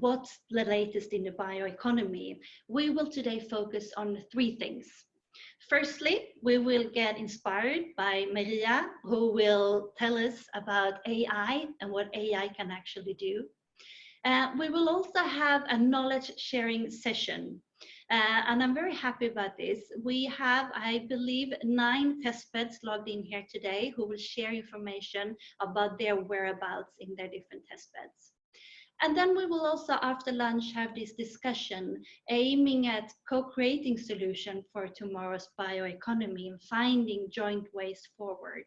what's the latest in the bioeconomy, we will today focus on three things. Firstly, we will get inspired by Maria, who will tell us about AI and what AI can actually do. We will also have a knowledge sharing session. And I'm very happy about this. We have, I believe, 9 testbeds logged in here today who will share information about their whereabouts in their different testbeds. And then we will also, after lunch, have this discussion aiming at co-creating solutions for tomorrow's bioeconomy and finding joint ways forward.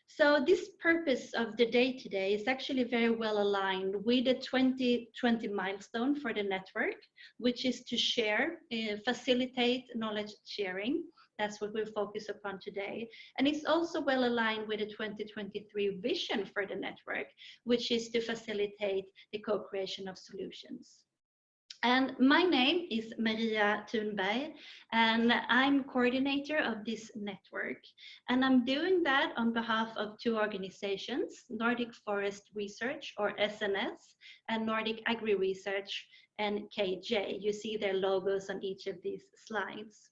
So this purpose of the day today is actually very well aligned with the 2020 milestone for the network, which is to share, facilitate knowledge sharing. That's what we'll focus upon today. And it's also well aligned with the 2023 vision for the network, which is to facilitate the co-creation of solutions. And my name is Maria Tunberg, and I'm coordinator of this network. And I'm doing that on behalf of 2 organizations, Nordic Forest Research, or SNS, and Nordic Agri Research, NKJ. You see their logos on each of these slides.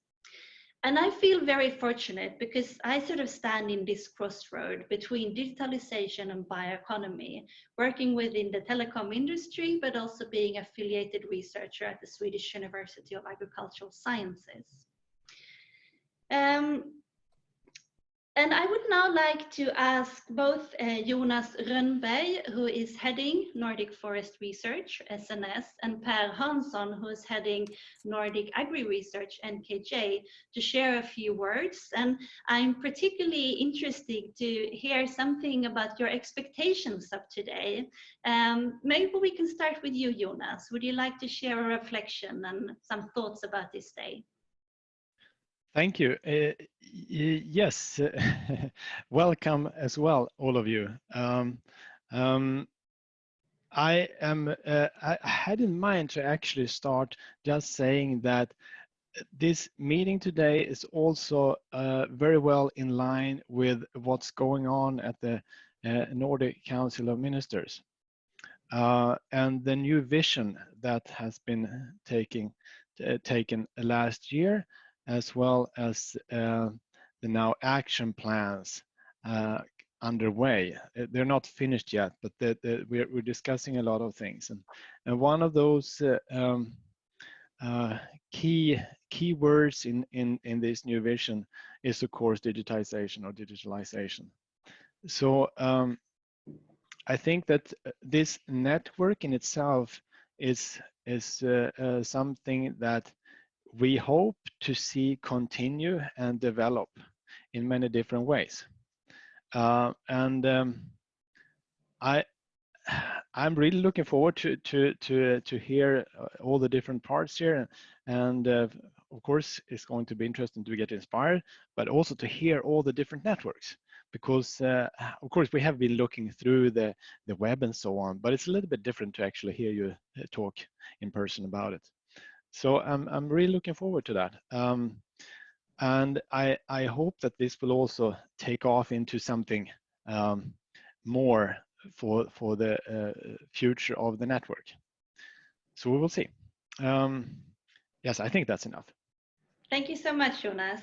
And I feel very fortunate because I sort of stand in this crossroad between digitalization and bioeconomy, working within the telecom industry, but also being affiliated researcher at the Swedish University of Agricultural Sciences. And I would now like to ask both Jonas Rönnberg, who is heading Nordic Forest Research, SNS, and Per Hansson, who is heading Nordic Agri Research, NKJ, to share a few words. And I'm particularly interested to hear something about your expectations of today. Maybe we can start with you, Jonas. Would you like to share a reflection and some thoughts about this day? Thank you. Yes, welcome as well, all of you. I had in mind to actually start just saying that this meeting today is also very well in line with what's going on at the Nordic Council of Ministers and the new vision that has been taken last year, as well as the now action plans underway. They're not finished yet, but we're discussing a lot of things. And one of those key words in this new vision is, of course, digitization or digitalization. So I think that this network in itself is something that we hope to see continue and develop in many different ways. I'm really looking forward to hear all the different parts here, and of course it's going to be interesting to get inspired, but also to hear all the different networks, because of course we have been looking through the web and so on, but it's a little bit different to actually hear you talk in person about it. So I'm really looking forward to that. And I hope that this will also take off into something more for the future of the network. So we will see. Yes, I think that's enough. Thank you so much, Jonas.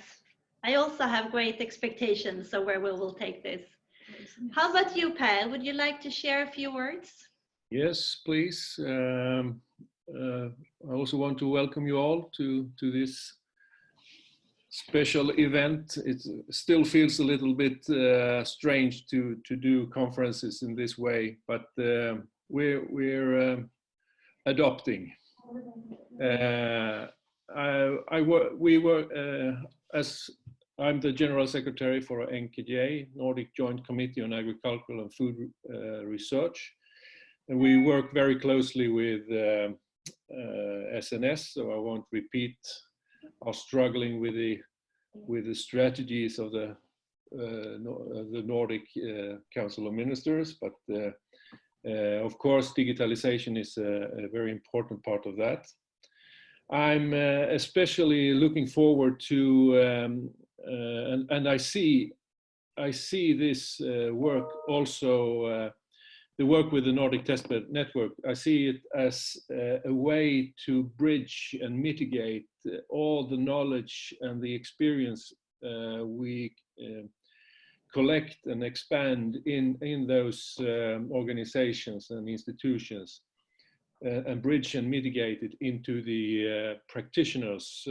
I also have great expectations of where we will take this. How about you, Per? Would you like to share a few words? Yes, please. I also want to welcome you all to this special event. It still feels a little bit strange to do conferences in this way, but we're adopting. As I'm the General Secretary for NKJ, Nordic Joint Committee on Agricultural and Food Research, and we work very closely with SNS, so I won't repeat our struggling with the strategies of the Nordic Council of Ministers, but of course digitalization is a very important part of that. I'm especially looking forward to and I see this work also the work with the Nordic Testbed Network, I see it as a way to bridge and mitigate all the knowledge and the experience we collect and expand in those organizations and institutions, and bridge and mitigate it into the practitioners'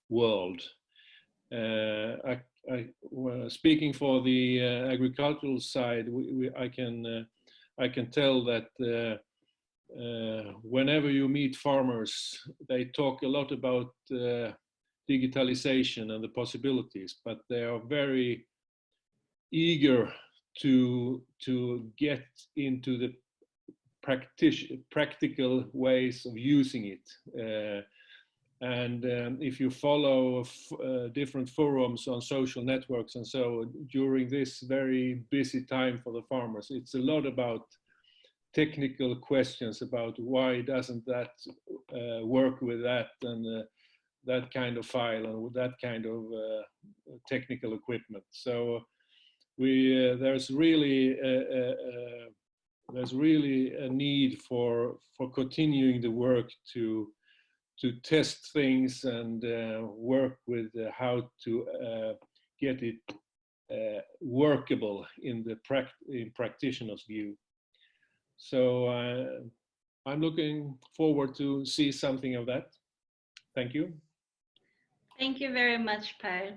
world. Speaking for the agricultural side, I can tell that whenever you meet farmers, they talk a lot about digitalization and the possibilities, but they are very eager to get into the practical ways of using it. And if you follow different forums on social networks and so during this very busy time for the farmers, it's a lot about technical questions about why doesn't that work with that and that kind of file and with that kind of technical equipment. So there's really a need for continuing the work to test things and work with how to get it workable in practitioner's view. So I'm looking forward to see something of that. Thank you. Thank you very much, Per.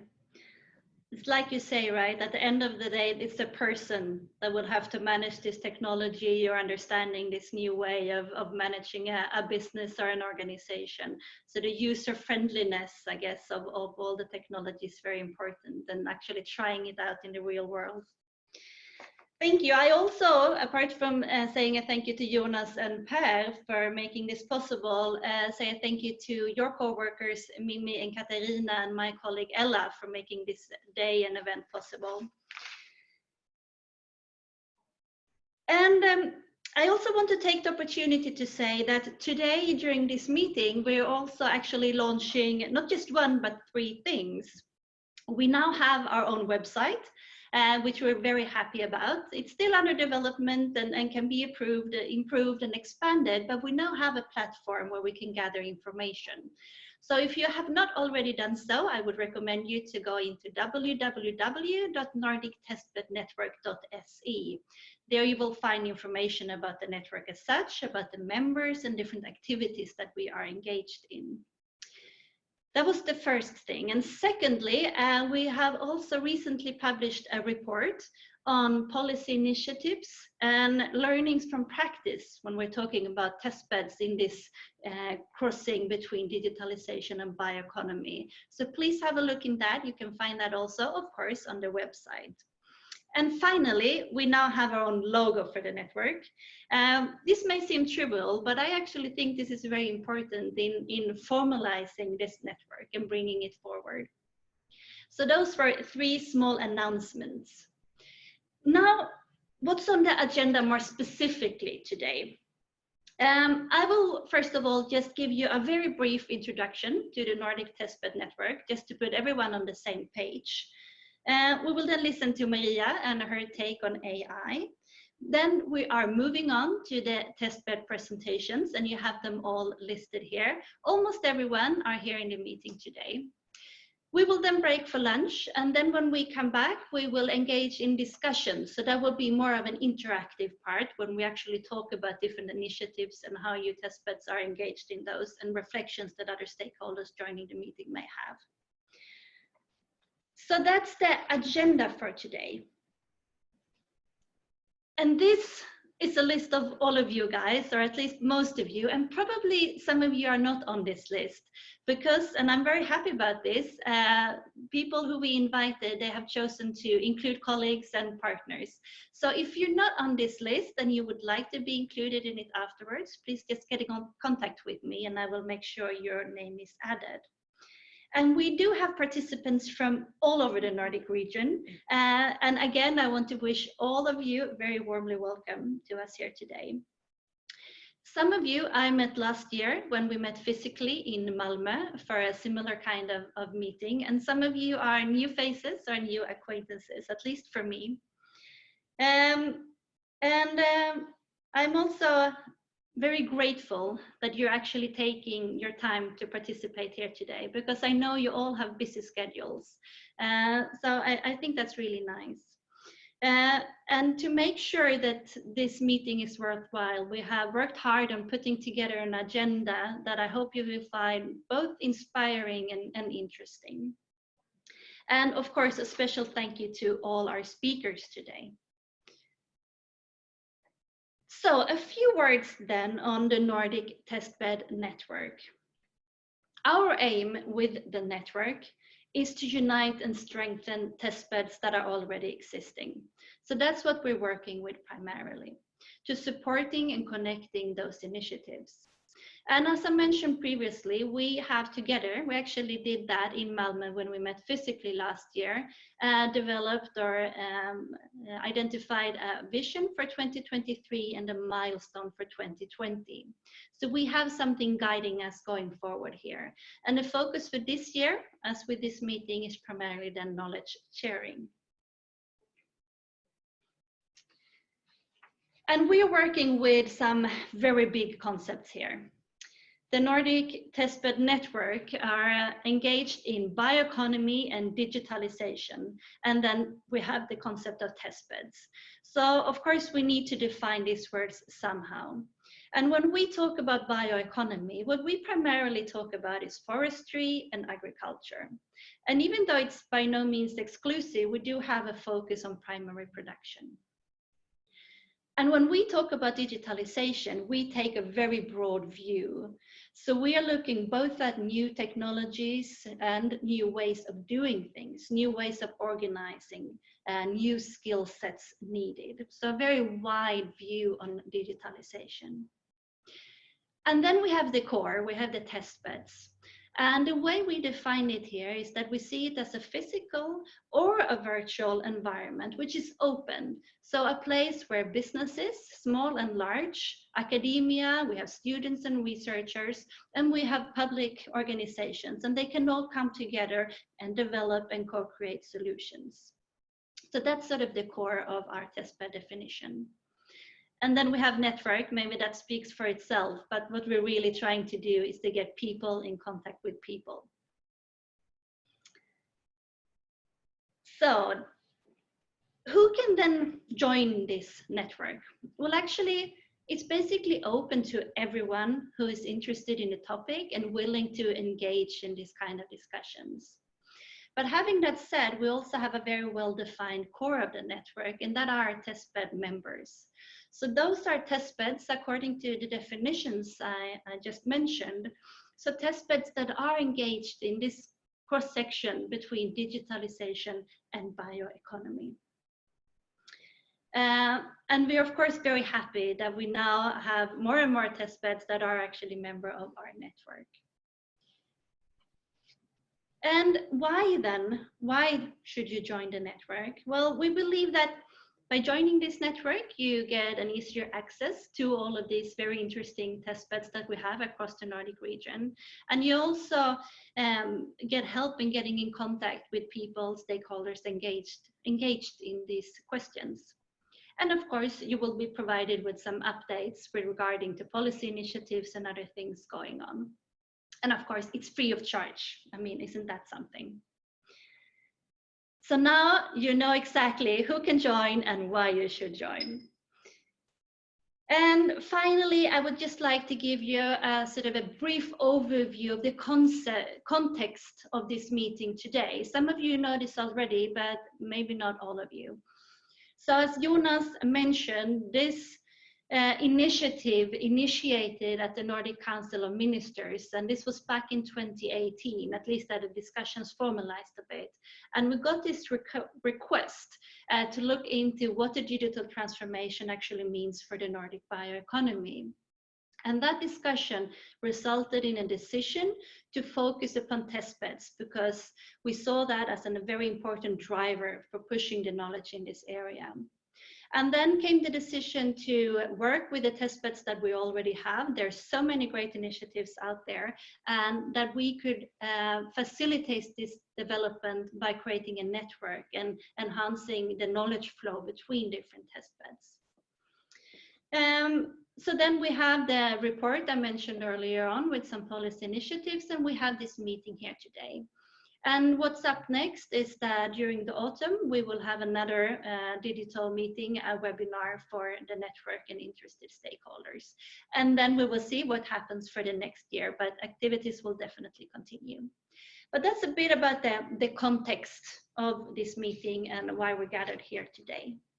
It's like you say, right? At the end of the day, it's the person that will have to manage this technology or understanding this new way of managing a business or an organization. So the user friendliness, I guess, of all the technology is very important, and actually trying it out in the real world. Thank you. I also, apart from saying a thank you to Jonas and Per for making this possible, say a thank you to your co-workers, Mimi and Katarina, and my colleague Ella for making this day and event possible. And I also want to take the opportunity to say that today during this meeting, we're also actually launching not just one, but 3 things. We now have our own website, which we're very happy about. It's still under development and can be improved and expanded, but we now have a platform where we can gather information. So if you have not already done so, I would recommend you to go into www.nordictestbednetwork.se. There you will find information about the network as such, about the members and different activities that we are engaged in. That was the first thing. And secondly, we have also recently published a report on policy initiatives and learnings from practice when we're talking about test beds in this crossing between digitalization and bioeconomy. So please have a look in that. You can find that also, of course, on the website. And finally, we now have our own logo for the network. This may seem trivial, but I actually think this is very important in formalizing this network and bringing it forward. So those were 3 small announcements. Now, what's on the agenda more specifically today? I will first of all just give you a very brief introduction to the Nordic Testbed Network, just to put everyone on the same page. We will then listen to Maria and her take on AI. Then we are moving on to the testbed presentations, and you have them all listed here. Almost everyone are here in the meeting today. We will then break for lunch, and then when we come back, we will engage in discussions. So that will be more of an interactive part when we actually talk about different initiatives and how you testbeds are engaged in those, and reflections that other stakeholders joining the meeting may have. So that's the agenda for today. And this is a list of all of you guys, or at least most of you, and probably some of you are not on this list because, and I'm very happy about this, people who we invited, they have chosen to include colleagues and partners. So if you're not on this list and you would like to be included in it afterwards, please just get in contact with me and I will make sure your name is added. And we do have participants from all over the Nordic region. And again, I want to wish all of you very warmly welcome to us here today. Some of you I met last year when we met physically in Malmö for a similar kind of meeting. And some of you are new faces or new acquaintances, at least for me. And I'm also very grateful that you're actually taking your time to participate here today, because I know you all have busy schedules. So I think that's really nice. And to make sure that this meeting is worthwhile, we have worked hard on putting together an agenda that I hope you will find both inspiring and interesting. And of course, a special thank you to all our speakers today. So a few words then on the Nordic Testbed Network. Our aim with the network is to unite and strengthen testbeds that are already existing. So that's what we're working with primarily, to supporting and connecting those initiatives. And as I mentioned previously, we have together, we actually did that in Malmö when we met physically last year, developed or identified a vision for 2023 and a milestone for 2020. So we have something guiding us going forward here. And the focus for this year, as with this meeting, is primarily then knowledge sharing. And we are working with some very big concepts here. The Nordic Testbed Network are engaged in bioeconomy and digitalization. And then we have the concept of testbeds. So of course we need to define these words somehow. And when we talk about bioeconomy, what we primarily talk about is forestry and agriculture. And even though it's by no means exclusive, we do have a focus on primary production. And when we talk about digitalization, we take a very broad view. So we are looking both at new technologies and new ways of doing things, new ways of organizing, and new skill sets needed. So a very wide view on digitalization. And then we have the core, we have the test beds. And the way we define it here is that we see it as a physical or a virtual environment, which is open. So a place where businesses, small and large, academia, we have students and researchers, and we have public organizations, and they can all come together and develop and co-create solutions. So that's sort of the core of our testbed definition. And then we have network, maybe that speaks for itself, but what we're really trying to do is to get people in contact with people. So who can then join this network? Well, actually, it's basically open to everyone who is interested in the topic and willing to engage in this kind of discussions. But having that said, we also have a very well-defined core of the network, and that are our testbed members. So those are testbeds according to the definitions I just mentioned. So testbeds that are engaged in this cross-section between digitalization and bioeconomy. And we're of course very happy that we now have more and more testbeds that are actually member of our network. And why then? Why should you join the network? Well, we believe that by joining this network, you get an easier access to all of these very interesting testbeds that we have across the Nordic region. And you also get help in getting in contact with people, stakeholders engaged in these questions. And of course, you will be provided with some updates regarding to policy initiatives and other things going on. And of course, it's free of charge. I mean, isn't that something? So now you know exactly who can join and why you should join. And finally, I would just like to give you a sort of a brief overview of the context of this meeting today. Some of you know this already, but maybe not all of you. So as Jonas mentioned, this initiative initiated at the Nordic Council of Ministers, and this was back in 2018, at least that the discussions formalized a bit. And we got this request to look into what the digital transformation actually means for the Nordic bioeconomy. And that discussion resulted in a decision to focus upon testbeds because we saw that as a very important driver for pushing the knowledge in this area. And then came the decision to work with the testbeds that we already have. There's so many great initiatives out there, and that we could facilitate this development by creating a network and enhancing the knowledge flow between different testbeds. So then we have the report I mentioned earlier on with some policy initiatives, and we have this meeting here today. And what's up next is that during the autumn, we will have another digital meeting, a webinar for the network and interested stakeholders. And then we will see what happens for the next year, but activities will definitely continue. But that's a bit about the context of this meeting and why we gathered here today.